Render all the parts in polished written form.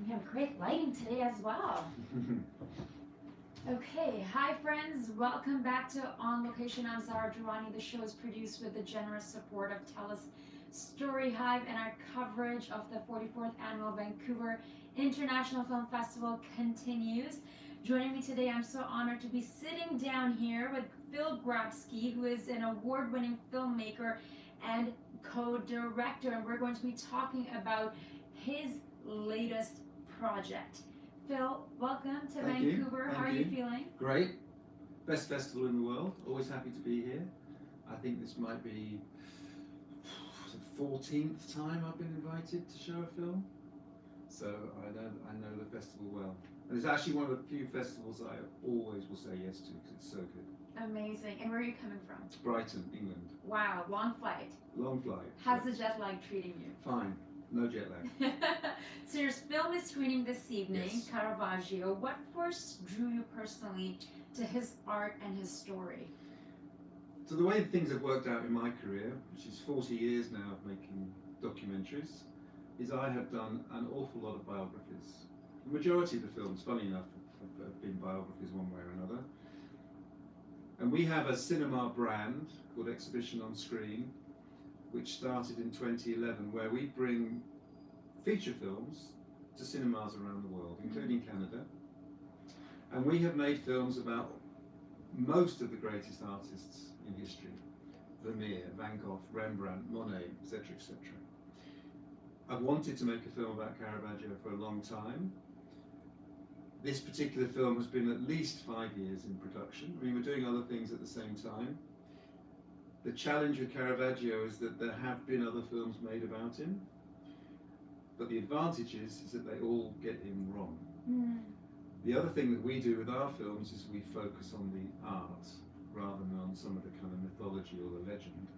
We have great lighting today as well. Okay, hi friends, welcome back to On Location. I'm Zara Durrani. The show is produced with the generous support of TELUS Story Hive, and our coverage of the 44th Annual Vancouver International Film Festival continues. Joining me today, I'm so honored to be sitting down here with Phil Grabsky, who is an award-winning filmmaker and co-director, and we're going to be talking about his latest project. Phil, welcome to Thank Vancouver. you. How are you feeling? Great. Best festival in the world. Always happy to be here. I think this might be the 14th time I've been invited to show a film. So I know the festival well. And it's actually one of the few festivals I always will say yes to because it's so good. Amazing. And where are you coming from? Brighton, England. Wow, long flight. Long flight. How's the jet lag treating you? Fine. No jet lag. So your film is screening this evening, Yes. Caravaggio. What first drew you personally to his art and his story? So the way things have worked out in my career, which is 40 years now of making documentaries, is I have done an awful lot of biographies. The majority of the films, funny enough, have been biographies one way or another. And we have a cinema brand called Exhibition on Screen, which started in 2011, where we bring feature films to cinemas around the world, including Canada. And we have made films about most of the greatest artists in history: Vermeer, Van Gogh, Rembrandt, Monet, etc., etc. I've wanted to make a film about Caravaggio for a long time. This particular film has been at least 5 years in production. I mean, we're doing other things at the same time. The challenge with Caravaggio is that there have been other films made about him, but the advantage is that they all get him wrong. The other thing that we do with our films is we focus on the art rather than on some of the kind of mythology or the legend.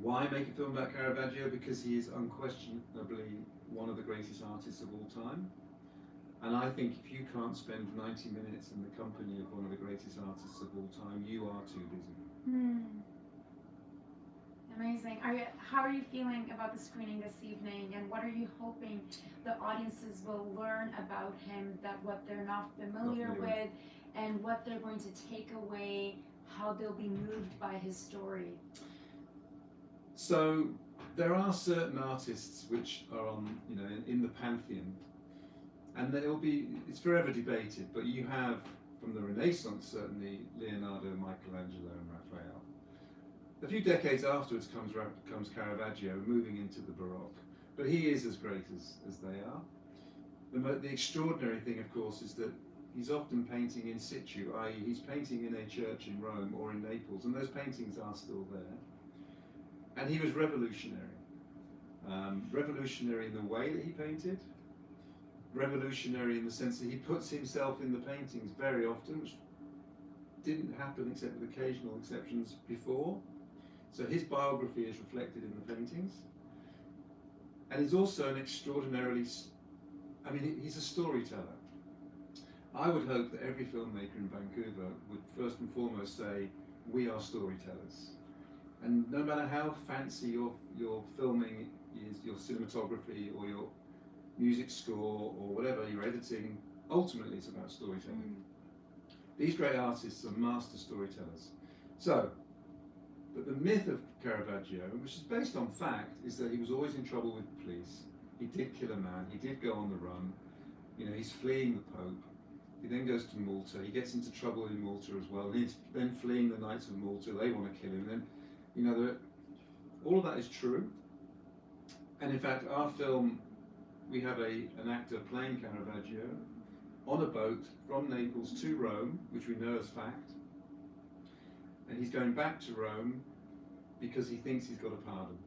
Why make a film about Caravaggio? Because he is unquestionably one of the greatest artists of all time. And I think if you can't spend 90 minutes in the company of one of the greatest artists of all time, you are too busy. Amazing. How are you feeling about the screening this evening, and what are you hoping the audiences will learn about him, that what they're not familiar with, and what they're going to take away, how they'll be moved by his story? So there are certain artists which are on, in the pantheon, and it's forever debated, but you have, from the Renaissance certainly, Leonardo, Michelangelo and Raphael. A few decades afterwards comes Caravaggio, moving into the Baroque, but he is as great as they are. The extraordinary thing, of course, is that he's often painting in situ, i.e. he's painting in a church in Rome or in Naples, and those paintings are still there. And he was revolutionary. Revolutionary in the way that he painted, revolutionary in the sense that he puts himself in the paintings very often, which didn't happen except with occasional exceptions before. So his biography is reflected in the paintings. And he's also an extraordinarily, he's a storyteller. I would hope that every filmmaker in Vancouver would first and foremost say, we are storytellers. And no matter how fancy your filming is, your cinematography or your music score or whatever, your editing, ultimately it's about storytelling. These great artists are master storytellers. So, but the myth of Caravaggio, which is based on fact, is that he was always in trouble with the police. He did kill a man, he did go on the run, he's fleeing the Pope. He then goes to Malta, he gets into trouble in Malta as well, and he's then fleeing the Knights of Malta, they want to kill him. Then, all of that is true. And in fact, our film, we have an actor playing Caravaggio on a boat from Naples to Rome, which we know as fact. And he's going back to Rome because he thinks he's got a pardon.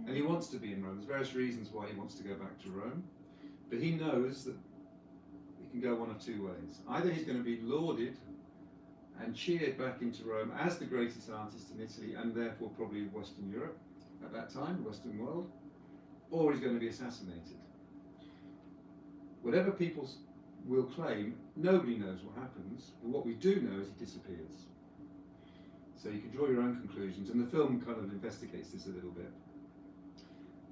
And he wants to be in Rome. There's various reasons why he wants to go back to Rome. But he knows that he can go one of two ways. Either he's going to be lauded and cheered back into Rome as the greatest artist in Italy, and therefore probably Western Europe at that time, the Western world, or he's going to be assassinated. Whatever people will claim, nobody knows what happens, but what we do know is he disappears. So you can draw your own conclusions, and the film kind of investigates this a little bit.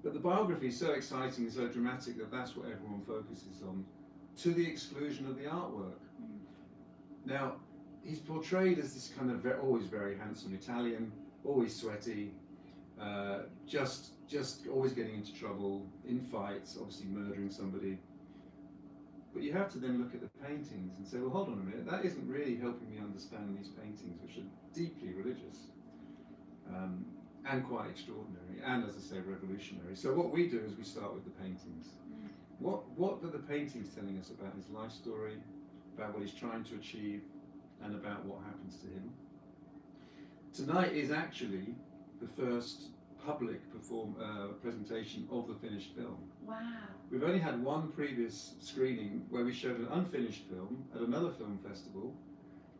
But the biography is so exciting and so dramatic that that's what everyone focuses on, to the exclusion of the artwork. Now, he's portrayed as this kind of always very handsome Italian, always sweaty, just always getting into trouble, in fights, obviously murdering somebody. But you have to then look at the paintings and say, well, hold on a minute, that isn't really helping me understand these paintings, which are deeply religious. And quite extraordinary, and as I say, revolutionary. So what we do is we start with the paintings. What are the paintings telling us about his life story, about what he's trying to achieve, and about what happens to him? Tonight is actually the first public presentation of the finished film. Wow. We've only had one previous screening where we showed an unfinished film at another film festival.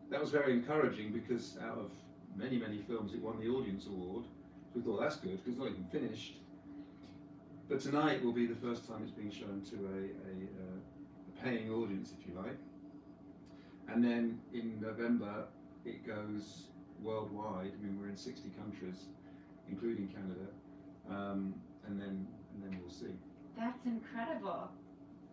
That was very encouraging because out of many, many films it won the audience award. We thought that's good because it's not even finished. But tonight will be the first time it's being shown to a paying audience, if you like. And then in November it goes worldwide. I mean, we're in 60 countries, including Canada, and then we'll see. That's incredible.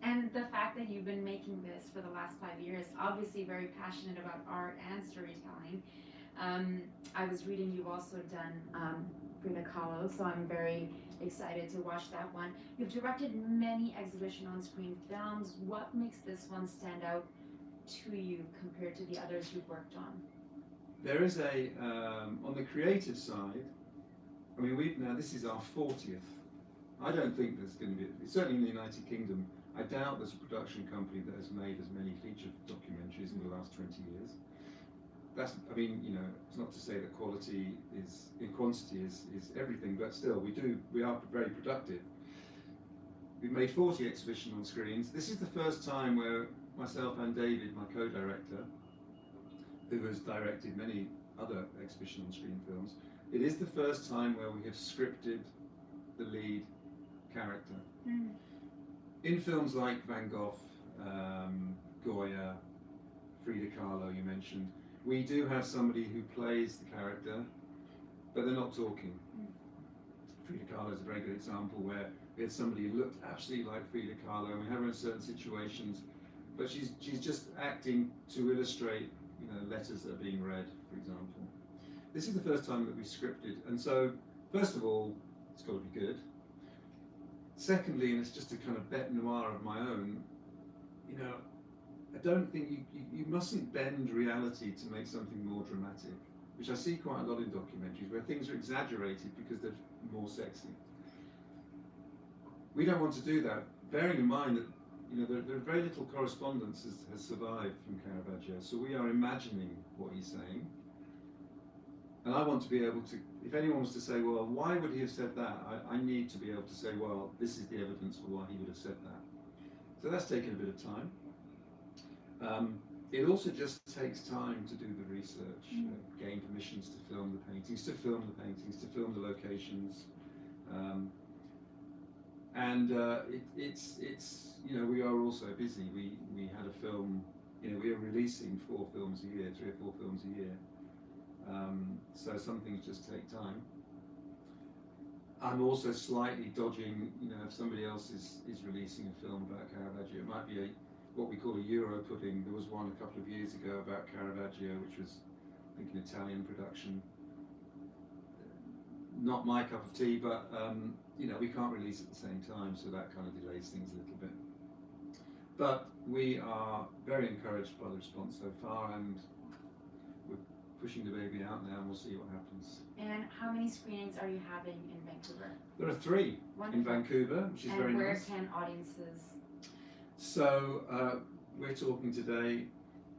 And the fact that you've been making this for the last 5 years, obviously very passionate about art and storytelling. I was reading you've also done Frida Kahlo, so I'm very excited to watch that one. You've directed many exhibition on-screen films. What makes this one stand out to you compared to the others you've worked on? There is on the creative side, I mean, now this is our 40th. I don't think there's going to be, certainly in the United Kingdom, I doubt there's a production company that has made as many feature documentaries in the last 20 years. That's, I mean, you know, it's not to say that quality is, in quantity is everything, but still, we are very productive. We've made 40 exhibition on screens. This is the first time where myself and David, my co-director, who has directed many other exhibition on screen films, it is the first time where we have scripted the lead character. In films like Van Gogh, Goya, Frida Kahlo, you mentioned, we do have somebody who plays the character, but they're not talking. Frida Kahlo is a very good example where we had somebody who looked absolutely like Frida Kahlo, and we have her in certain situations, but she's just acting to illustrate, you know, letters that are being read, for example. This is the first time that we scripted, and so first of all, it's got to be good. Secondly, and it's just a kind of bête noire of my own, you know, I don't think you mustn't bend reality to make something more dramatic, which I see quite a lot in documentaries where things are exaggerated because they're more sexy. We don't want to do that, bearing in mind that, you know, there very little correspondence has survived from Caravaggio, so we are imagining what he's saying. And I want to be able to, if anyone was to say, well, why would he have said that? I need to be able to say, well, this is the evidence for why he would have said that. So that's taken a bit of time. It also just takes time to do the research, gain permissions to film the paintings, to film the locations. It's you know, we are also busy. We had a film, you know, we are releasing 4 films a year, 3 or 4 films a year. So some things just take time. I'm also slightly dodging, you know, if somebody else is releasing a film about Caravaggio, it might be what we call a Euro pudding. There was one a couple of years ago about Caravaggio, which was, I think, an Italian production. Not my cup of tea, but you know, we can't release at the same time, so that kind of delays things a little bit. But we are very encouraged by the response so far, and we're pushing the baby out now, and we'll see what happens. And how many screenings are you having in Vancouver? There are 3 in Vancouver, which is very nice. And where can audiences? So we're talking today,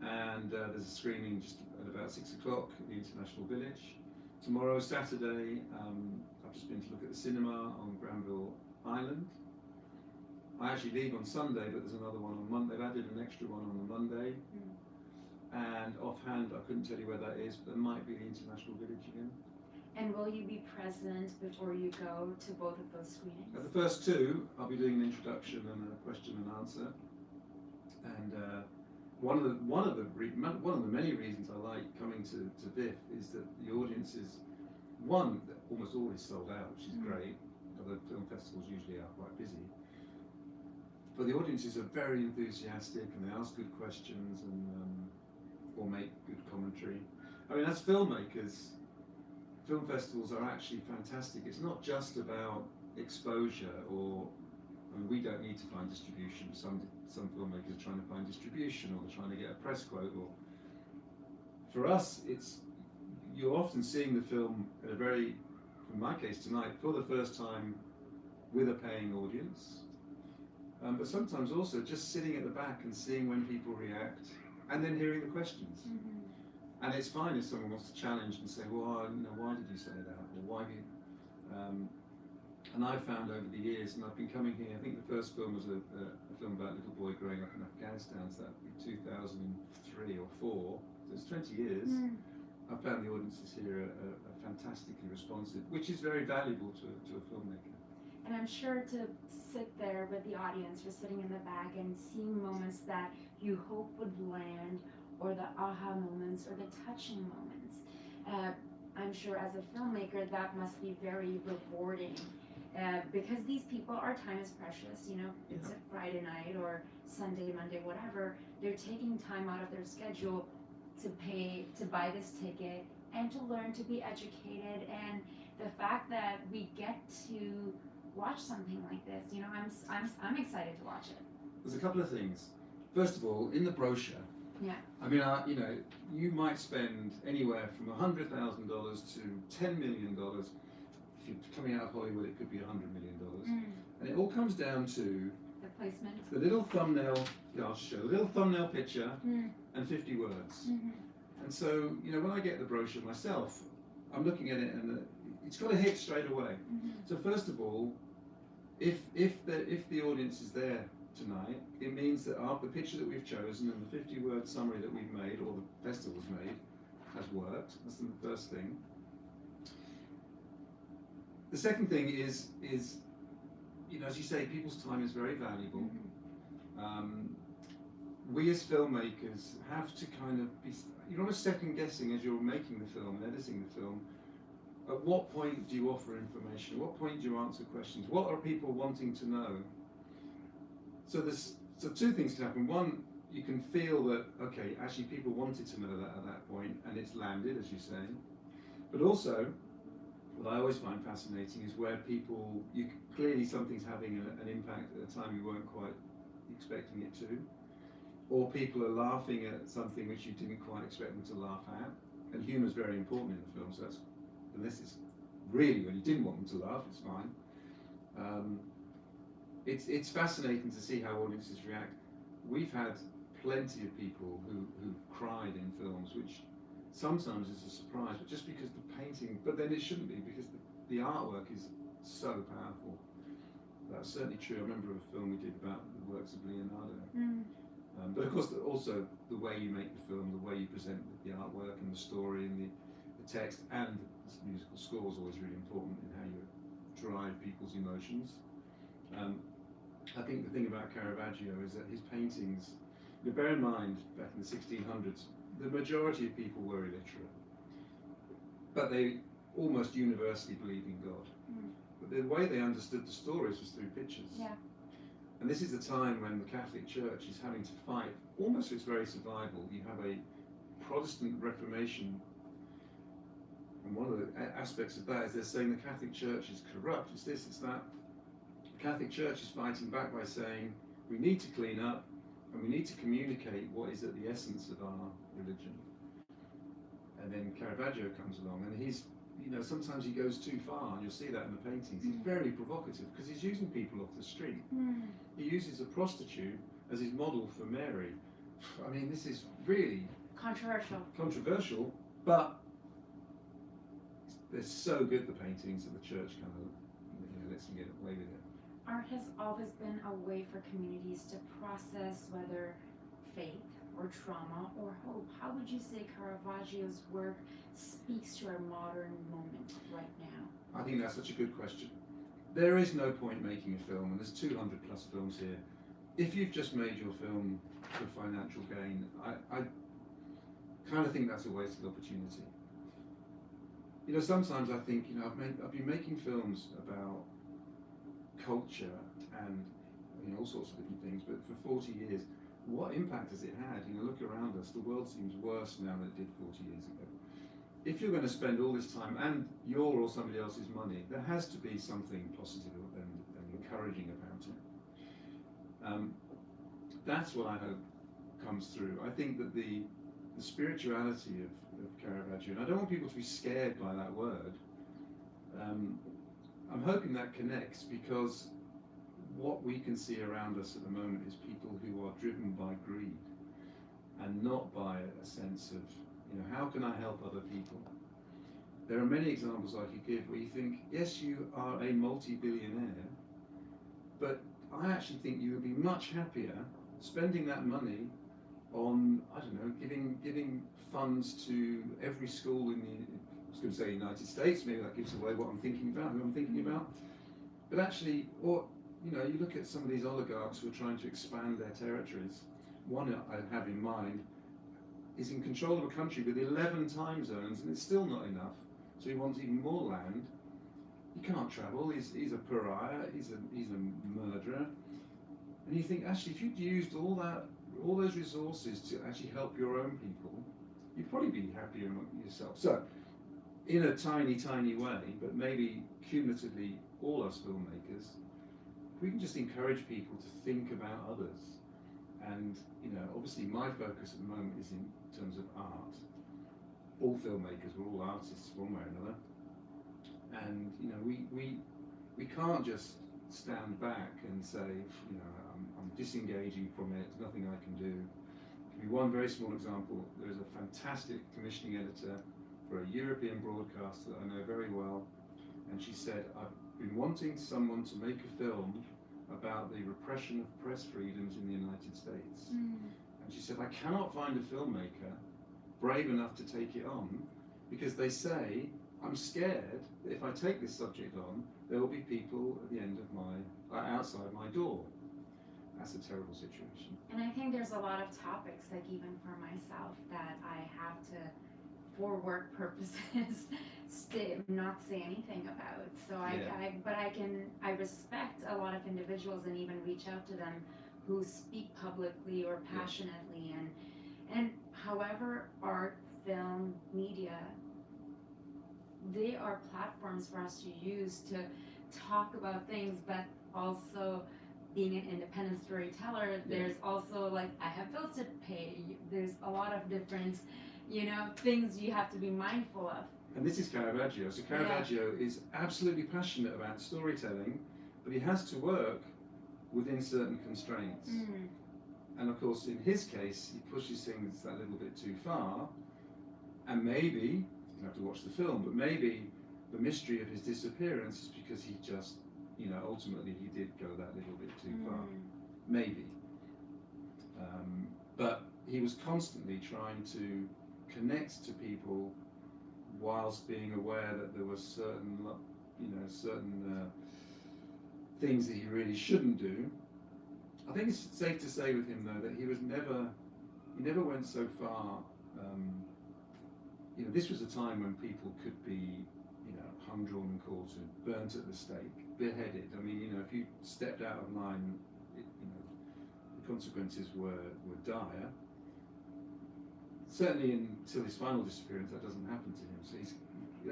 and there's a screening just at about 6 o'clock at the International Village. Tomorrow, Saturday, I've just been to look at the cinema on Granville Island. I actually leave on Sunday, but there's another one on Monday. They've added an extra one on the Monday. And offhand, I couldn't tell you where that is, but there might be the International Village again. And will you be present before you go to both of those screenings? At the first 2, I'll be doing an introduction and a question and answer. And one of the many reasons I like coming to VIF is that the audience is, one, almost always sold out, which is great. although film festivals usually are quite busy. But the audiences are very enthusiastic and they ask good questions and or make good commentary. I mean, as filmmakers, film festivals are actually fantastic. It's not just about exposure or, I mean, we don't need to find distribution. Some filmmakers are trying to find distribution, or they're trying to get a press quote. Or for us, you're often seeing the film at a very, in my case tonight, for the first time with a paying audience. But sometimes also just sitting at the back and seeing when people react, and then hearing the questions. And it's fine if someone wants to challenge and say, well, why did you say that? Or why did you... and I've found over the years, and I've been coming here, I think the first film was a film about a little boy growing up in Afghanistan, so that would be 2003 or 4, so it's 20 years. I've found the audiences here are fantastically responsive, which is very valuable to a filmmaker. And I'm sure to sit there with the audience, you're sitting in the back and seeing moments that you hope would land, or the aha moments, or the touching moments. I'm sure as a filmmaker that must be very rewarding, because these people, our time is precious, it's a Friday night or Sunday, Monday, whatever. They're taking time out of their schedule to buy this ticket and to learn to be educated, and the fact that we get to watch something like this, I'm excited to watch it. There's a couple of things. First of all, in the brochure, I mean, you might spend anywhere from $100,000 to $10 million. If you're coming out of Hollywood, it could be $100 million. And it all comes down to the placement, the little thumbnail. I'll show a little thumbnail picture and 50 words. And so, when I get the brochure myself, I'm looking at it and it's got to hit straight away. So first of all, if the audience is there tonight, it means that the picture that we've chosen and the 50-word summary that we've made, or the festival's made, has worked. That's the first thing. The second thing is as you say, people's time is very valuable. We as filmmakers have to kind of be, you're almost second guessing as you're making the film and editing the film. At what point do you offer information? At what point do you answer questions? What are people wanting to know? So two things can happen. One, you can feel that, okay, actually people wanted to know that at that point, and it's landed, as you say. But also, what I always find fascinating is where clearly something's having an impact at a time you weren't quite expecting it to, or people are laughing at something which you didn't quite expect them to laugh at. And humour is very important in the film, so that's, unless it's really when you didn't want them to laugh, it's fine. It's fascinating to see how audiences react. We've had plenty of people who've cried in films, which sometimes is a surprise, but just because the painting, but then it shouldn't be, because the artwork is so powerful. That's certainly true. I remember a film we did about the works of Leonardo. But of course, also the way you make the film, the way you present the artwork and the story and the text, and the musical score is always really important in how you drive people's emotions. I think the thing about Caravaggio is that his paintings, bear in mind, back in the 1600s, the majority of people were illiterate, but they almost universally believed in God. But the way they understood the stories was through pictures. And this is a time when the Catholic Church is having to fight almost for its very survival. You have a Protestant Reformation, and one of the aspects of that is they're saying the Catholic Church is corrupt, it's this, it's that. The Catholic Church is fighting back by saying we need to clean up and we need to communicate what is at the essence of our religion. And then Caravaggio comes along, and he's, sometimes he goes too far, and you'll see that in the paintings. He's very provocative because he's using people off the street. He uses a prostitute as his model for Mary. I mean, this is really controversial, but they're so good, the paintings, that the church kind of lets them get away with it. Art has always been a way for communities to process whether faith or trauma or hope. How would you say Caravaggio's work speaks to our modern moment right now? I think that's such a good question. There is no point making a film, and there's 200 plus films here. If you've just made your film for financial gain, I kind of think that's a wasted opportunity. Sometimes I think, I've been making films about culture and all sorts of different things. But for 40 years, what impact has it had? Look around us. The world seems worse now than it did 40 years ago. If you're going to spend all this time and your or somebody else's money, there has to be something positive and encouraging about it. That's what I hope comes through. I think that the spirituality of Caravaggio, and I don't want people to be scared by that word. I'm hoping that connects, because what we can see around us at the moment is people who are driven by greed and not by a sense of, how can I help other people? There are many examples I could give where you think, yes, you are a multi-billionaire, but I actually think you would be much happier spending that money on, I don't know, giving funds to every school in I was going to say United States, maybe that gives away what I'm thinking about, who I'm thinking about. But actually, you look at some of these oligarchs who are trying to expand their territories. One I have in mind is in control of a country with 11 time zones, and it's still not enough. So he wants even more land. He can't travel. He's a pariah. He's a murderer. And you think, actually, if you'd used all those resources to actually help your own people, you'd probably be happier yourself. So, in a tiny, tiny way, but maybe cumulatively, all us filmmakers, we can just encourage people to think about others. And obviously my focus at the moment is in terms of art. All filmmakers, we're all artists one way or another. And we can't just stand back and say, I'm disengaging from it, there's nothing I can do. To give you one very small example, there is a fantastic commissioning editor for a European broadcaster that I know very well, and she said, I've been wanting someone to make a film about the repression of press freedoms in the United States. And she said, I cannot find a filmmaker brave enough to take it on, because they say, I'm scared that if I take this subject on, there will be people at the end of outside my door. That's a terrible situation. And I think there's a lot of topics, like even for myself, that I have to, for work purposes, not say anything about. So I respect a lot of individuals and even reach out to them who speak publicly or passionately, and however, art, film, media, they are platforms for us to use to talk about things, but also being an independent storyteller, there's also, like, I have bills to pay. There's a lot of different, things you have to be mindful of. And this is Caravaggio. So Caravaggio is absolutely passionate about storytelling, but he has to work within certain constraints. And of course, in his case, he pushes things a little bit too far, and maybe, you have to watch the film, but maybe the mystery of his disappearance is because he just, ultimately he did go that little bit too far. Maybe. But he was constantly trying to connect to people whilst being aware that there were certain things that he really shouldn't do. I think it's safe to say with him, though, that he never went so far. This was a time when people could be, hung, drawn and quartered, burnt at the stake, beheaded. I mean, if you stepped out of line, the consequences were dire. Certainly until his final disappearance, that doesn't happen to him. So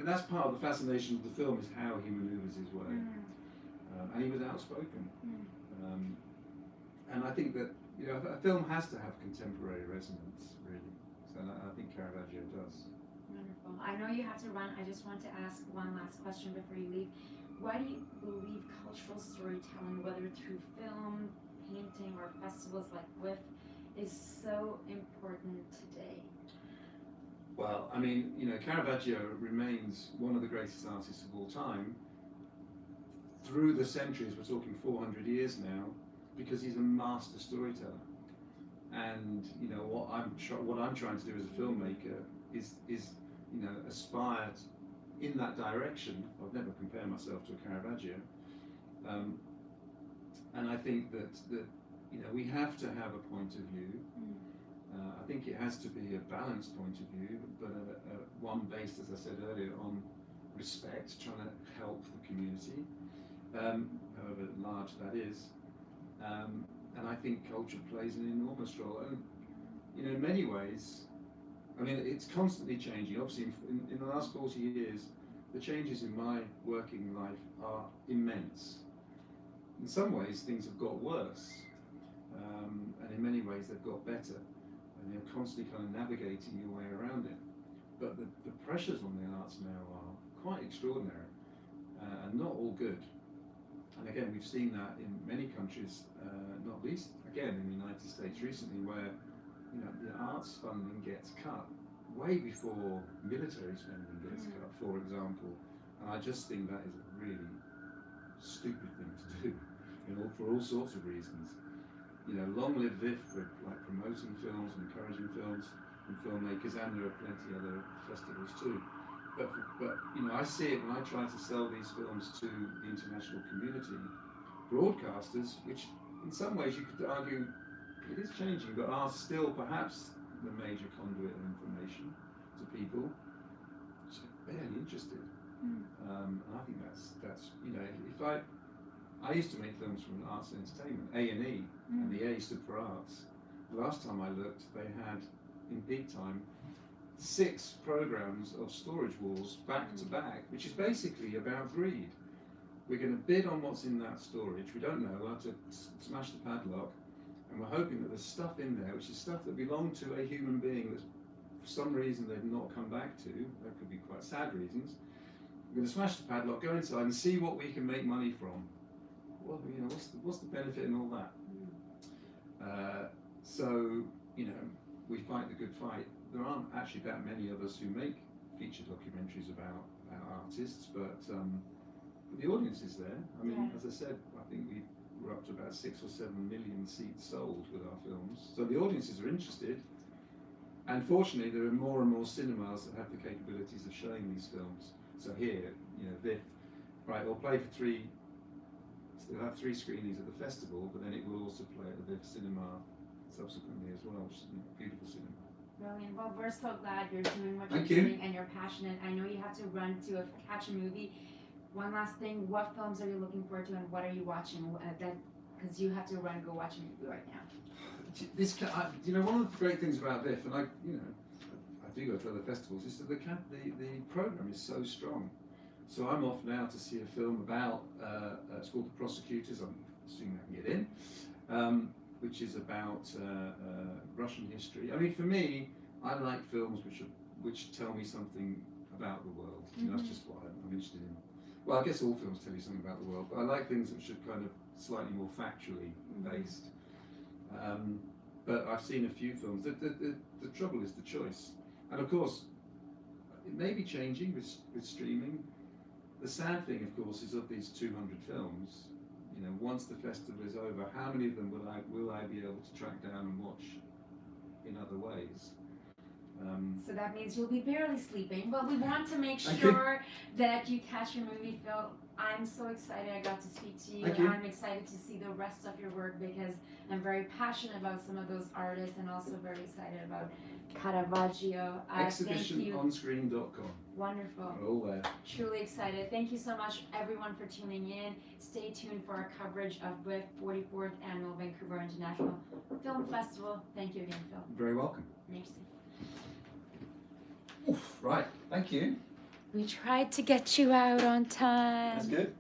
that's part of the fascination of the film, is how he manoeuvres his way. And he was outspoken. And I think that a film has to have contemporary resonance, really. So I think Caravaggio does. Wonderful. I know you have to run. I just want to ask one last question before you leave. Why do you believe cultural storytelling, whether through film, painting, or festivals like WIF, is so important today? Well, I mean, Caravaggio remains one of the greatest artists of all time. Through the centuries, we're talking 400 years now, because he's a master storyteller. And what I'm trying to do as a filmmaker is aspire in that direction. I'd never compare myself to a Caravaggio. And I think that we have to have a point of view. I think it has to be a balanced point of view, but one based, as I said earlier, on respect, trying to help the community. however large that is. And I think culture plays an enormous role. And you know, in many ways, I mean, it's constantly changing. Obviously, in the last 40 years, the changes in my working life are immense. In some ways, things have got worse, and in many ways, they've got better. And you're constantly kind of navigating your way around it. But the pressures on the arts now are quite extraordinary, and not all good. And again, we've seen that in many countries, not least again in the United States recently, where you know the arts funding gets cut way before military spending gets cut, for example. And I just think that is a really stupid thing to do, for all sorts of reasons. You know, long live VIF for like promoting films and encouraging films and filmmakers, and there are plenty other festivals too. But you know, I see it when I try to sell these films to the international community, broadcasters, which in some ways you could argue it is changing, but are still perhaps the major conduit of information to people, just barely interested. And I think that's you know, if I used to make films from arts and entertainment, A&E, and the A stood for arts. The last time I looked, they had in peak time 6 programs of storage wars back to back, which is basically about greed. We're going to bid on what's in that storage. We don't know. We'll have to smash the padlock, and we're hoping that there's stuff in there, which is stuff that belonged to a human being that for some reason they've not come back to. There could be quite sad reasons. We're going to smash the padlock, go inside, and see what we can make money from. Well, you know, what's the benefit in all that? So you know, we fight the good fight. There aren't actually that many of us who make feature documentaries about artists, but the audience is there. I mean, as I said, I think we're up to about 6 or 7 million seats sold with our films. So the audiences are interested, and fortunately, there are more and more cinemas that have the capabilities of showing these films. So here, you know, VIF, right, will play for 3. They'll have 3 screenings at the festival, but then it will also play at the VIF cinema subsequently as well, which is a beautiful cinema. Brilliant. Well, we're so glad you're doing what Thank you're you. doing and you're passionate. I know you have to run to catch a movie. One last thing, what films are you looking forward to and what are you watching? Because you have to run and go watch a movie right now. You know, one of the great things about VIF, and I do go to other festivals, is that the program is so strong. So I'm off now to see a film about, it's called The Prosecutors, I'm assuming I can get in, which is about Russian history. I mean, for me, I like films which tell me something about the world. You know, that's just what I'm interested in. Well, I guess all films tell you something about the world, but I like things which are kind of slightly more factually based. But I've seen a few films. The trouble is the choice. And of course, it may be changing with streaming. The sad thing, of course, is of these 200 films, you know, once the festival is over, how many of them will I be able to track down and watch in other ways? So that means you'll be barely sleeping, but we want to make sure that you catch your movie, Phil. I'm so excited I got to speak to you. Thank you. I'm excited to see the rest of your work because I'm very passionate about some of those artists and also very excited about Caravaggio. Exhibitiononscreen.com. Wonderful. We're all there. Truly excited. Thank you so much, everyone, for tuning in. Stay tuned for our coverage of the 44th Annual Vancouver International Film Festival. Thank you again, Phil. Very welcome. Merci. Oof, right, thank you. We tried to get you out on time. That's good.